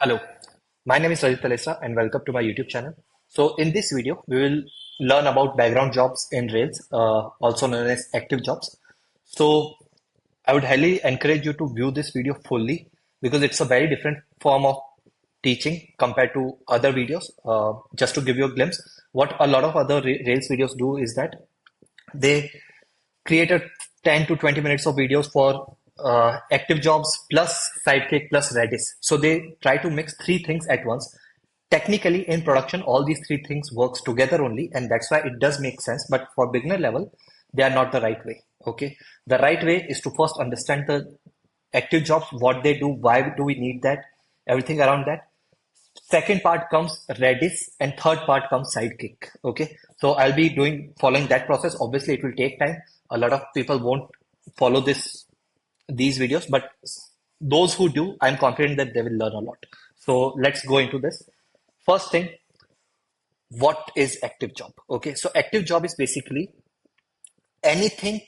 Hello, my name is Rajit Talesra and welcome to my YouTube channel. So in this video, we will learn about background jobs in Rails, also known as active jobs. So I would highly encourage you to view this video fully because it's a very different form of teaching compared to other videos. Just to give you a glimpse, what a lot of other Rails videos do is that they created 10 to 20 minutes of videos for active jobs plus sidekick plus redis, so they try to mix three things at once. Technically in production all these three things works together only, and that's why it does make sense, but for beginner level they are not the right way. Okay, the right way is to first understand the active jobs, what they do, why do we need that, everything around that. Second part comes Redis and third part comes Sidekick. Okay, so I'll be following that process. Obviously, it will take time. A lot of people won't follow these videos, but those who do, I'm confident that they will learn a lot. So let's go into this. First thing, what is active job? Okay, so active job is basically anything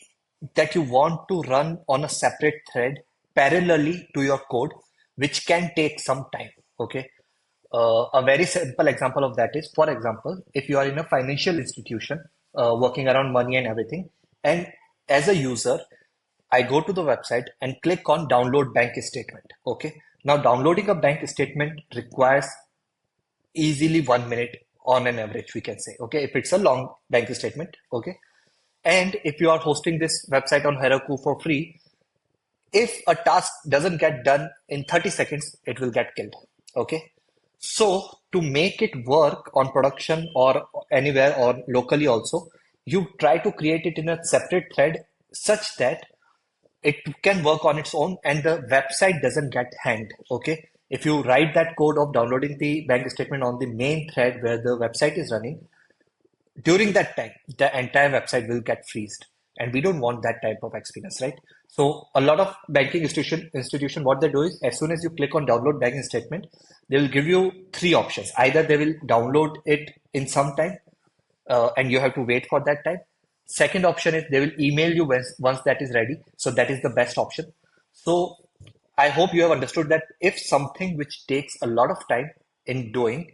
that you want to run on a separate thread parallelly to your code, which can take some time. Okay, a very simple example of that is, for example, if you are in a financial institution working around money and everything, and as a user, I go to the website and click on download bank statement. Okay, now downloading a bank statement requires easily 1 minute on an average, we can say. Okay, if it's a long bank statement. Okay, and if you are hosting this website on Heroku for free, if a task doesn't get done in 30 seconds, it will get killed. Okay, so to make it work on production or anywhere or locally also, you try to create it in a separate thread such that it can work on its own and the website doesn't get hanged. Okay, if you write that code of downloading the bank statement on the main thread where the website is running, during that time the entire website will get freezed, and we don't want that type of experience, right? So a lot of banking institution what they do is, as soon as you click on download banking statement, they will give you three options. Either they will download it in some time, and you have to wait for that time. Second option is they will email you once that is ready, so that is the best option. So I hope you have understood that if something which takes a lot of time in doing,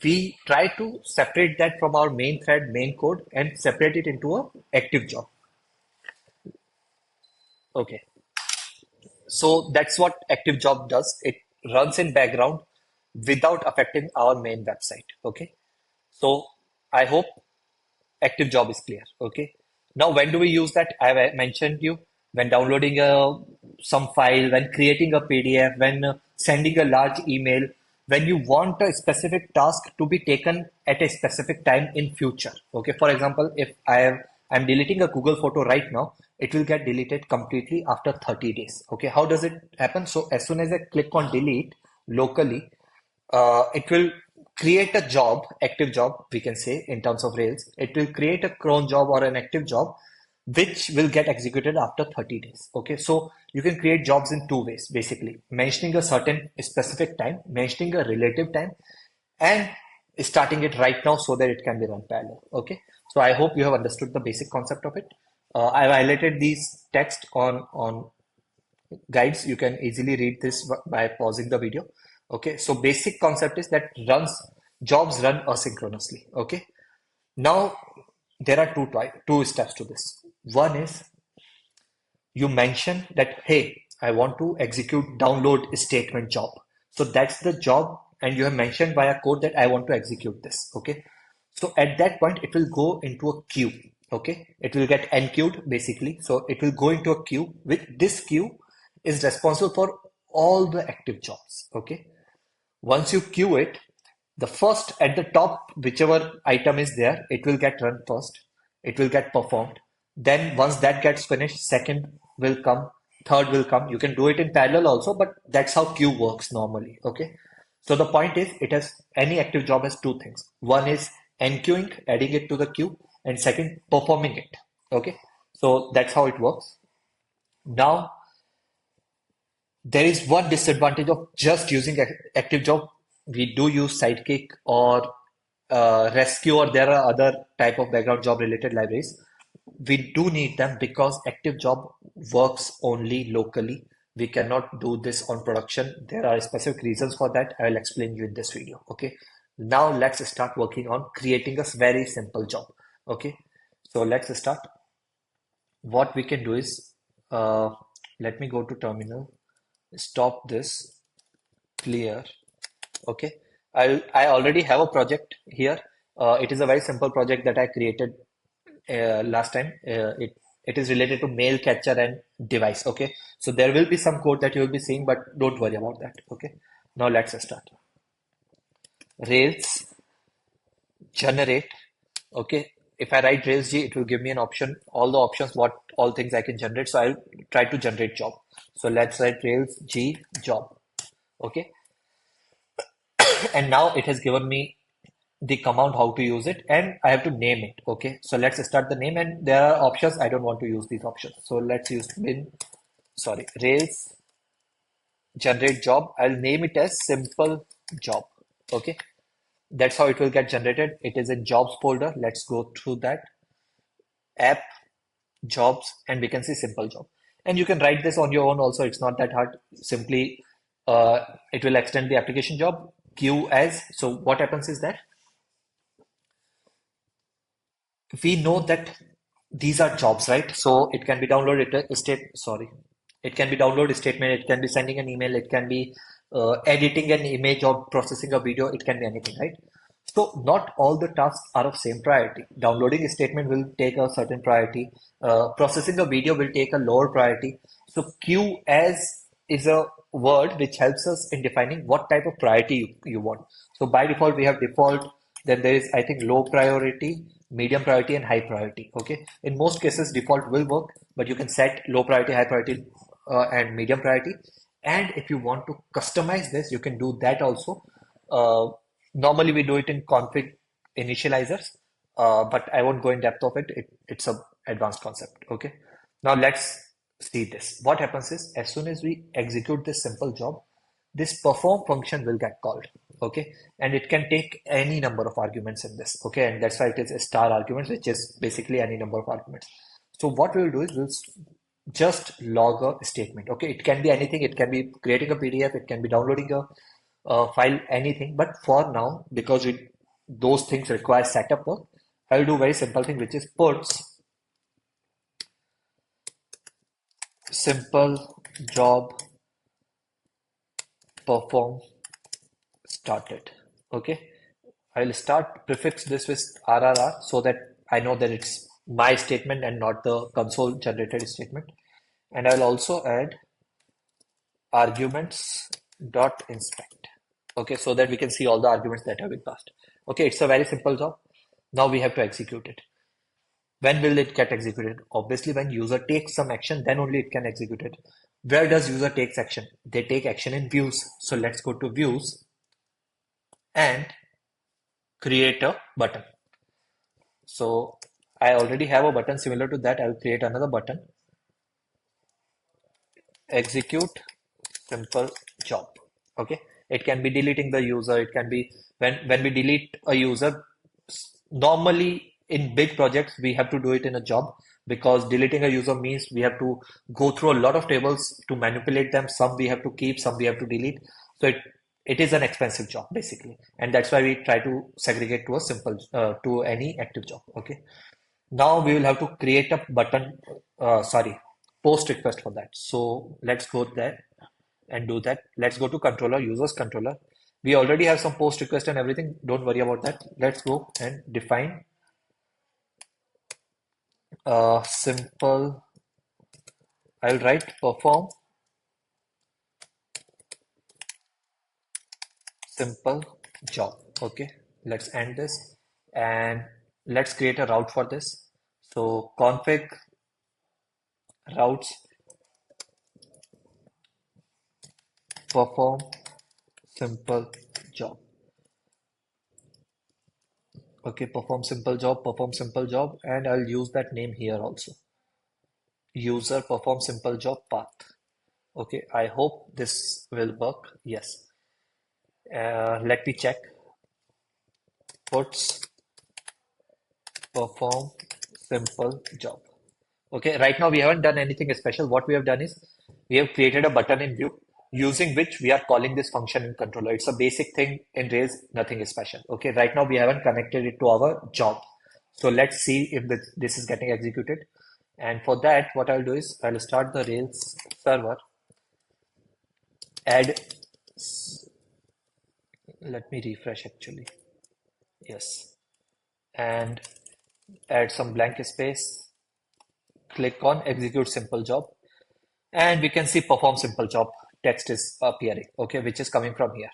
we try to separate that from our main thread, main code, and separate it into a active job. Okay, so that's what active job does. It runs in background without affecting our main website. Okay, so I hope active job is clear. Okay, now when do we use that? I mentioned you when downloading some file, when creating a PDF, when sending a large email, when you want a specific task to be taken at a specific time in future. Okay, for example, if I'm deleting a Google photo right now, it will get deleted completely after 30 days. Okay, how does it happen? So as soon as I click on delete locally, it will create a job, active job, we can say in terms of Rails. It will create a cron job or an active job, which will get executed after 30 days. Okay, so you can create jobs in two ways, basically mentioning a certain specific time, mentioning a relative time, and starting it right now so that it can be run parallel. Okay, so I hope you have understood the basic concept of it. I've highlighted these text on guides. You can easily read this by pausing the video. Okay, so basic concept is that jobs run asynchronously. Okay, now there are two steps to this. One is you mention that, hey, I want to execute download statement job. So that's the job, and you have mentioned via code that I want to execute this. Okay, so at that point it will go into a queue. Okay, it will get enqueued basically. So it will go into a queue. With this queue is responsible for all the active jobs. Okay, once you queue it, the first at the top, whichever item is there, it will get run first. It will get performed. Then once that gets finished, second will come, third will come. You can do it in parallel also, but that's how queue works normally. Okay. So the point is, it has any active job has two things. One is enqueuing, adding it to the queue, and second, performing it. Okay. So that's how it works. Now, there is one disadvantage of just using active job. We do use Sidekick or Rescue, or there are other type of background job related libraries. We do need them because active job works only locally. we cannot do this on production. There are specific reasons for that. I will explain you in this video. Okay. Now let's start working on creating a very simple job. Okay. So let's start. What we can do is, uh, let me go to terminal, stop this, clear. Okay. I already have a project here. It is a very simple project that I created last time. It is related to mail catcher and device. Okay, so there will be some code that you will be seeing, but don't worry about that. Okay, now let's start. Rails generate. Okay, if I write Rails G, it will give me an option, all the options, what all things I can generate. So I'll try to generate job. So let's write Rails G job. Okay, and now it has given me the command how to use it, and I have to name it. Okay, so let's start the name, and there are options. I don't want to use these options, so let's use Rails generate job. I'll name it as simple job. Okay, that's how it will get generated. It is in jobs folder. Let's go through that, app, jobs, and we can see simple job. And you can write this on your own also. It's not that hard. Simply, it will extend the application job queue as. So what happens is that we know that these are jobs, right? So it can be download it can be download statement, it can be sending an email, it can be editing an image or processing a video, it can be anything, right? So not all the tasks are of same priority. Downloading a statement will take a certain priority. Processing a video will take a lower priority. So queue as is a word which helps us in defining what type of priority you want. So by default, we have default, then there is, I think, low priority, medium priority, and high priority. Okay. In most cases, default will work, but you can set low priority, high priority, and medium priority. And if you want to customize this, you can do that also. Uh, Normally, we do it in config initializers, but I won't go in depth of it. It's a advanced concept. Okay. Now let's see this. What happens is, as soon as we execute this simple job, this perform function will get called. Okay, and it can take any number of arguments in this. Okay, and that's why it is a star arguments, which is basically any number of arguments. So what we'll do is just log a statement. Okay, it can be anything. It can be creating a PDF. It can be downloading a file, anything. But for now, because those things require setup work, I'll do very simple thing, which is puts simple job perform started. Okay, I'll start prefix this with RRR so that I know that it's my statement and not the console generated statement. And I'll also add arguments dot inspect. Okay, so that we can see all the arguments that have been passed. Okay, it's a very simple job. Now we have to execute it. When will it get executed? Obviously, when user takes some action, then only it can execute it. Where does user takes action? They take action in views. So let's go to views and create a button. So I already have a button similar to that. I'll create another button. Execute simple job. Okay. It can be deleting the user. It can be when we delete a user. Normally in big projects, we have to do it in a job because deleting a user means we have to go through a lot of tables to manipulate them. Some we have to keep, some we have to delete. So it is an expensive job basically. And that's why we try to segregate to a simple, to any active job. Okay. Now we will have to create a button, post request for that. So let's go there and do that. Let's go to controller, users controller. We already have some post request and everything. Don't worry about that. Let's go and define simple. I'll write perform simple job. Okay, let's end this and let's create a route for this. So config routes perform simple job. Okay, perform simple job, and I'll use that name here also. User perform simple job path. Okay, I hope this will work. Yes. Let me check. Puts perform simple job. Okay, right now we haven't done anything special. What we have done is We have created a button in view using which we are calling this function in controller. It's a basic thing in Rails, nothing is special. Okay, right now we haven't connected it to our job. So let's see if this is getting executed. And for that, what I'll do is I'll start the Rails server, add, let me refresh actually. Yes. And add some blank space, click on execute simple job. And we can see perform simple job text is appearing, okay, which is coming from here.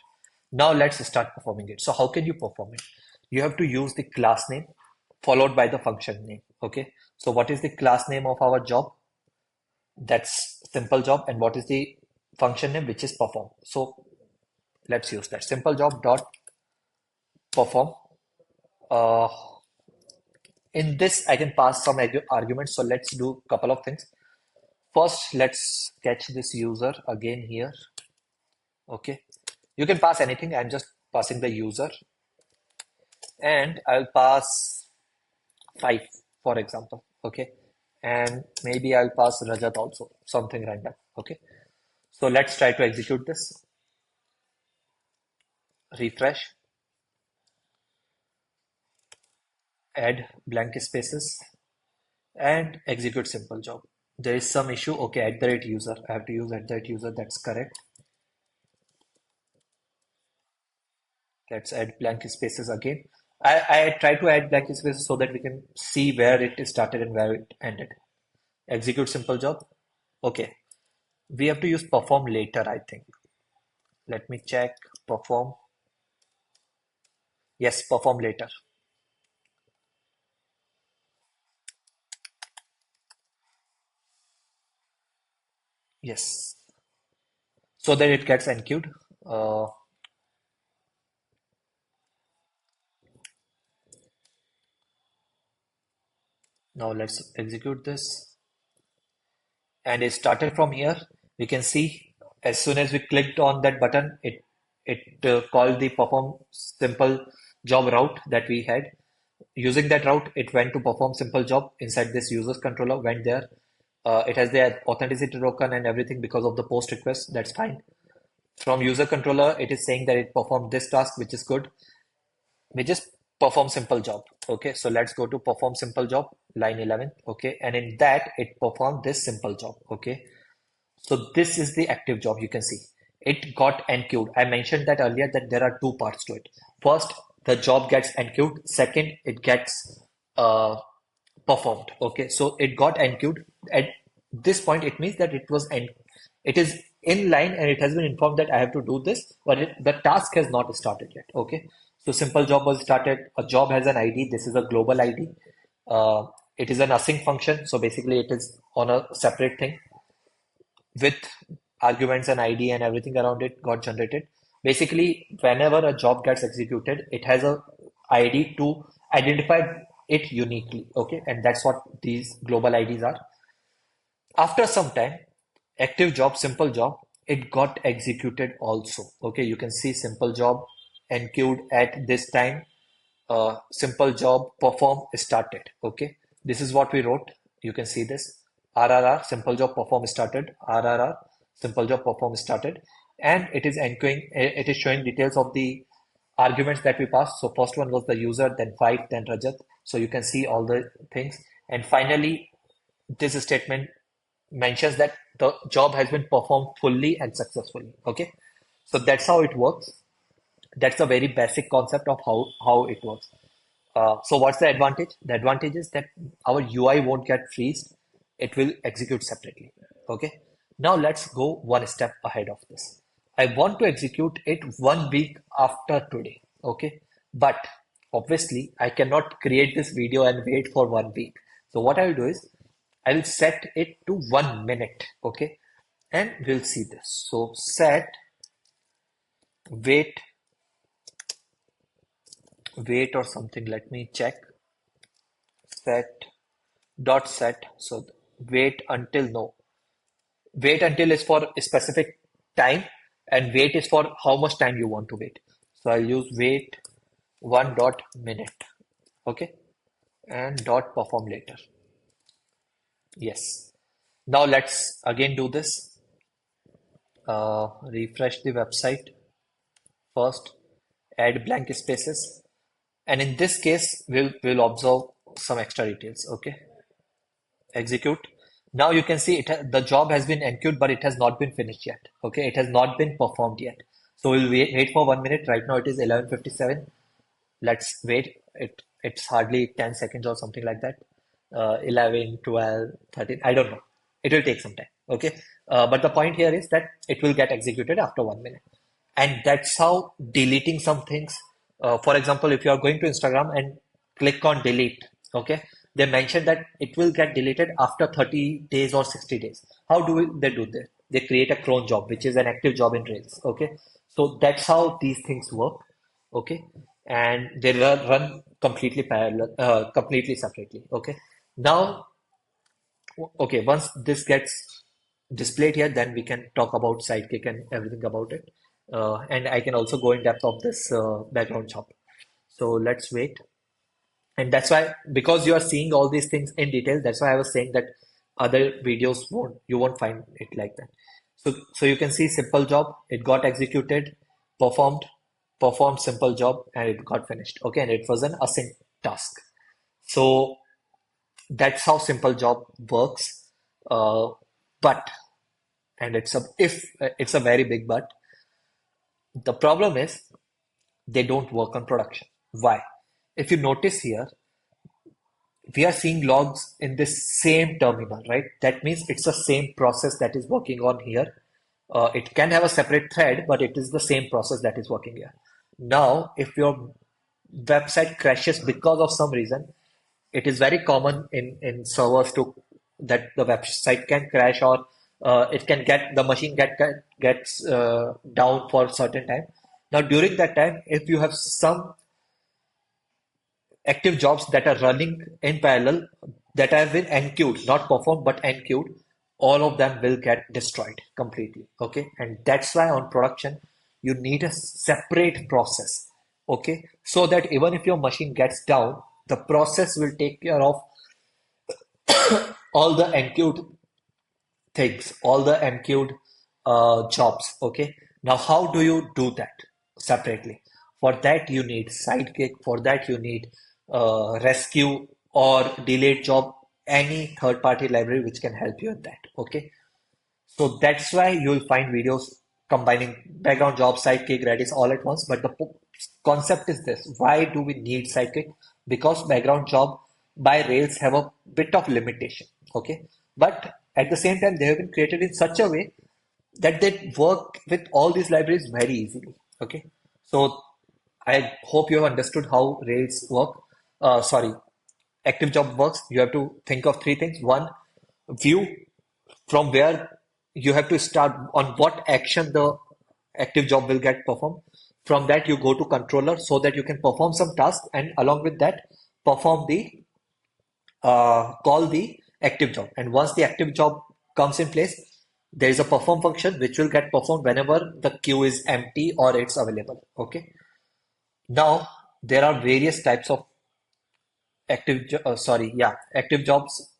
Now let's start performing it. So how can you perform it? You have to use the class name followed by the function name, okay? So what is the class name of our job? That's simple job. And what is the function name, which is perform? So let's use that simple job dot perform. Uh, in this, I can pass some arguments. So let's do a couple of things. First, let's sketch this user again here. Okay, you can pass anything. I'm just passing the user, and I'll pass 5, for example. Okay, and maybe I'll pass Rajat also, something random. Okay, so let's try to execute this. Refresh, add blank spaces, and execute simple job. There is some issue. Okay, at the rate user. I have to use at the rate user. That's correct. Let's add blank spaces again. I try to add blank spaces so that we can see where it started and where it ended. Execute simple job. Okay. We have to use perform later, I think. Let me check. Perform. Yes, perform later. Yes. So that it gets enqueued. Uh, Now let's execute this. And it started from here. We can see as soon as we clicked on that button, it called the perform simple job route that we had. Using that route, it went to perform simple job inside this user's controller, went there. It has the authenticity token and everything because of the post request. That's fine. From user controller, it is saying that it performed this task, which is good. We just perform simple job. Okay, so let's go to perform simple job, line 11. Okay, and in that, it performed this simple job. Okay, so this is the active job. You can see it got enqueued. I mentioned that earlier that there are two parts to it. First, the job gets enqueued. Second, it gets uh, performed. Okay, so it got enqueued. At this point, it means that it is in line and it has been informed that I have to do this, but the task has not started yet. Okay, so simple job was started. A job has an ID. This is a global ID. Uh, it is an async function, so basically it is on a separate thing with arguments and ID and everything around it got generated. Basically, whenever a job gets executed, it has a ID to identify it uniquely. Okay, and that's what these global IDs are. After some time, active job, simple job, it got executed also. Okay, you can see simple job enqueued at this time. Simple job perform started. Okay, this is what we wrote. You can see this RRR simple job perform started, RRR simple job perform started, and it is enqueuing. It is showing details of the arguments that we passed. So first one was the user, then 5, then Rajat. So you can see all the things, and finally this statement mentions that the job has been performed fully and successfully. Okay, so that's how it works. That's a very basic concept of how it works. So what's the advantage? The advantage is that our UI won't get freezed. It will execute separately. Okay. Now let's go one step ahead of this. I want to execute it 1 week after today. Okay. But obviously I cannot create this video and wait for 1 week. So what I will do is I will set it to 1 minute. Okay. And we'll see this. So set wait, wait or something. Let me check. Set dot set. So wait until no. Wait until is for a specific time and wait is for how much time you want to wait. So I'll use wait 1 minute. Okay. And dot perform later. Yes. Now let's again do this. Refresh the website first, add blank spaces, and in this case, we'll observe some extra details. Okay, execute. Now you can see the job has been enqueued, but it has not been finished yet. Okay, it has not been performed yet. So we'll wait for 1 minute. Right now it is 11:57. Let's wait. It's hardly 10 seconds or something like that. 11, 12, 13. I don't know. It will take some time. Okay. But the point here is that it will get executed after 1 minute. And that's how deleting some things. For example, if you are going to Instagram and click on delete, okay, they mention that it will get deleted after 30 days or 60 days. How they do that? They create a cron job, which is an active job in Rails. Okay. So that's how these things work. Okay. And they run completely parallel, completely separately. Okay. Now, okay, once this gets displayed here, then we can talk about Sidekick and everything about it. And I can also go in depth of this background job. So let's wait. And that's why, because you are seeing all these things in detail, that's why I was saying that other videos you won't find it like that. So you can see simple job, it got executed, performed, performed simple job, and it got finished. Okay, and it was an async task. So that's how simple job works. Uh, but, and it's a very big but, the problem is they don't work on production. Why? If you notice here, we are seeing logs in this same terminal, right? That means it's the same process that is working on here. It can have a separate thread, but it is the same process that is working here. Now, if your website crashes because of some reason, it is very common in servers to that the website can crash, or it can get the machine gets down for a certain time. Now, during that time, if you have some active jobs that are running in parallel that have been enqueued, not performed but enqueued, all of them will get destroyed completely. Okay, and that's why on production you need a separate process. Okay, so that even if your machine gets down, the process will take care of all the enqueued things, all the enqueued jobs. Okay, now how do you do that separately? For that you need Sidekick. For that you need rescue or delayed job, any third-party library which can help you in that. Okay, so that's why you'll find videos combining background job, Sidekick, Redis all at once. But the concept is this: why do we need Sidekick? Because background job by Rails have a bit of limitation. Okay, but at the same time they have been created in such a way that they work with all these libraries very easily. Okay, so I hope you have understood how Rails work. Sorry, ActiveJob works. You have to think of three things. One, view, from where you have to start on what action the active job will get performed. From that, you go to controller so that you can perform some tasks, and along with that, perform the call the active job. And once the active job comes in place, there is a perform function which will get performed whenever the queue is empty or it's available. Okay. Now there are various types of active jobs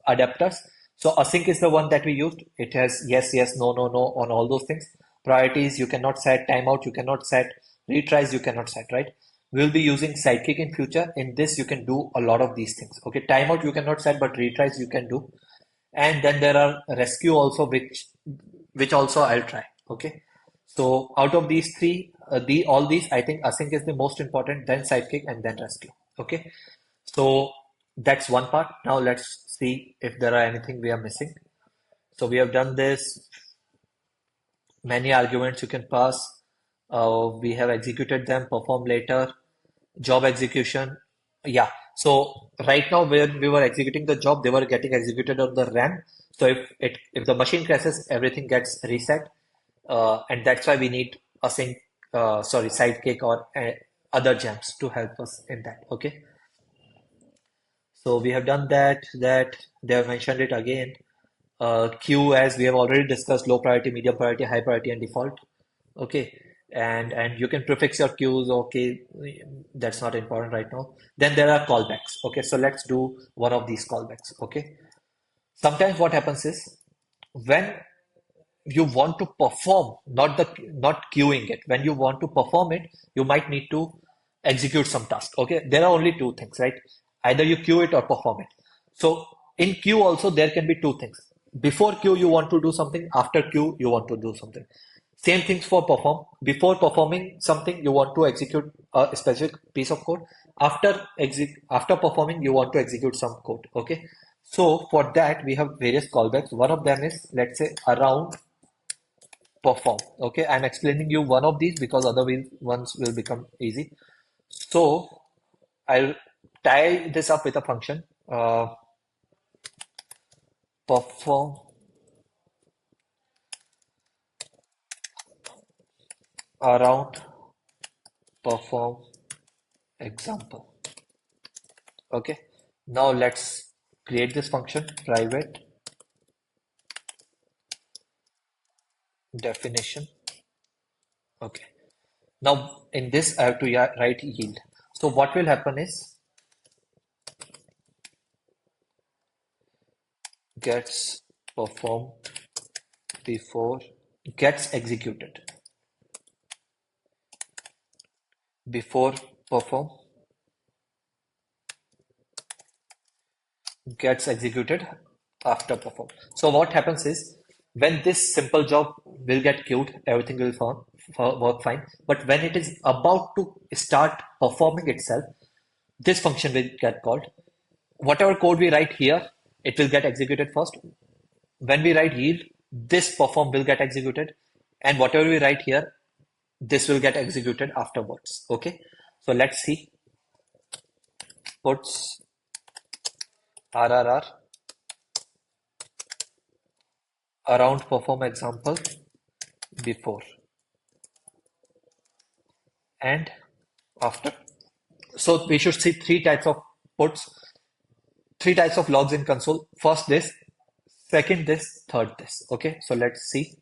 adapters. So async is the one that we used. It has yes, yes, no, no, no on all those things. Priorities you cannot set, timeout you cannot set, retries you cannot set, right? We'll be using Sidekick in future. In this, you can do a lot of these things. Okay, timeout you cannot set, but retries you can do. And then there are rescue also, which also I'll try. Okay, so out of these three, all these, I think async is the most important, then Sidekick, and then rescue. Okay, so that's one part. Now let's see if there are anything we are missing. So we have done this. Many arguments you can pass. We have executed them, perform later, job execution. Yeah. So right now where we were executing the job, they were getting executed on the RAM. So if the machine crashes, everything gets reset. And that's why we need Sidekick or other gems to help us in that. Okay. So we have done that they have mentioned it again. Queue, as we have already discussed, low priority, medium priority, high priority, and default. Okay, and you can prefix your queues. Okay, that's not important right now. Then there are callbacks. Okay, so let's do one of these callbacks. Okay, sometimes what happens is when you want to perform, not queuing it. When you want to perform it, you might need to execute some task. Okay, there are only two things, right? Either you queue it or perform it. So in queue also there can be two things. Before queue you want to do something, after queue you want to do something. Same things for perform. Before performing something, you want to execute a specific piece of code. After performing, you want to execute some code. Okay. So for that, we have various callbacks. One of them is, let's say, around perform. Okay. I'm explaining you one of these because ones will become easy. So I'll tie this up with a function. Perform around perform example. Okay, now let's create this function, private definition. Okay, now in this I have to write yield. So what will happen is gets performed before gets executed before perform gets executed after perform. So what happens is when this simple job will get queued, everything will work fine. But when it is about to start performing itself, this function will get called. Whatever code we write here, it will get executed first. When we write yield, this perform will get executed. And whatever we write here, this will get executed afterwards. Okay. So let's see. Puts RRR around perform example before and after. So we should see three types of puts, three types of logs in console. First this, second this, third this. Okay, so let's see.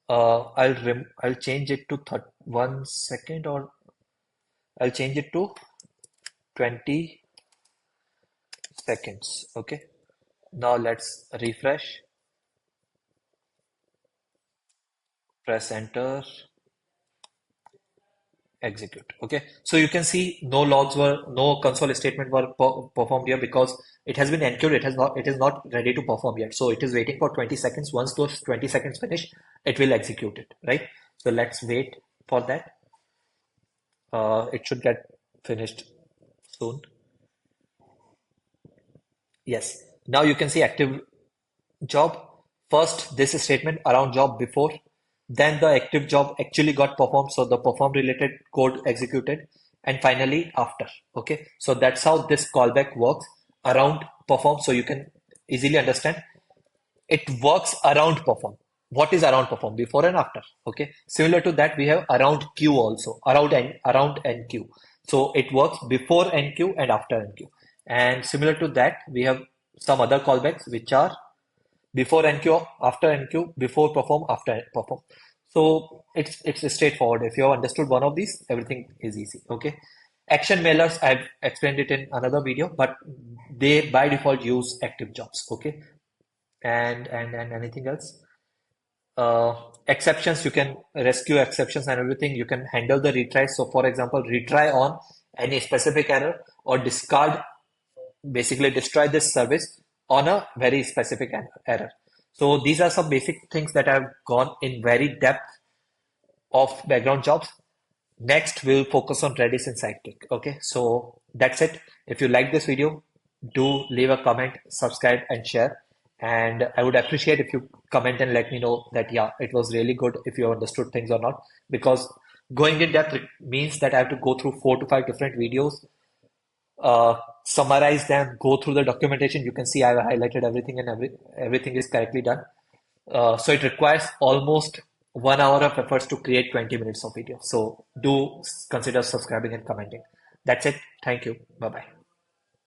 I'll change it to 1 second, or I'll change it to 20 seconds. Okay, now let's refresh, press enter, execute. Okay, so you can see no console statement were performed here because it has been enqueued. It is not ready to perform yet. So it is waiting for 20 seconds. Once those 20 seconds finish, it will execute it, right? So let's wait for that. It should get finished soon. Yes. Now you can see active job. First, this statement around job before, then the active job actually got performed, so the perform related code executed, and finally after. Okay, so that's how this callback works around perform. So you can easily understand it works around perform. What is around perform? Before and after. Okay, similar to that, we have around queue also, around NQ. So it works before NQ and after NQ. And similar to that, we have some other callbacks which are before NQ, after NQ, before perform, after perform. So it's straightforward. If you have understood one of these, everything is easy. Okay. Action mailers, I've explained it in another video, but they by default use active jobs. Okay. And anything else? Uh, Exceptions, you can rescue exceptions and everything. You can handle the retries. So for example, retry on any specific error or discard, basically destroy this service on a very specific error. So these are some basic things that I've gone in very depth of background jobs. Next, we'll focus on Redis and Sidekick. Okay, so that's it. If you like this video, do leave a comment, subscribe, and share. And I would appreciate if you comment and let me know that, yeah, it was really good, if you understood things or not. Because going in depth means that I have to go through 4 to 5 different videos, summarize them, go through the documentation. You can see I've highlighted everything, and everything is correctly done. So it requires almost 1 hour of efforts to create 20 minutes of video. So do consider subscribing and commenting. That's it. Thank you. Bye bye.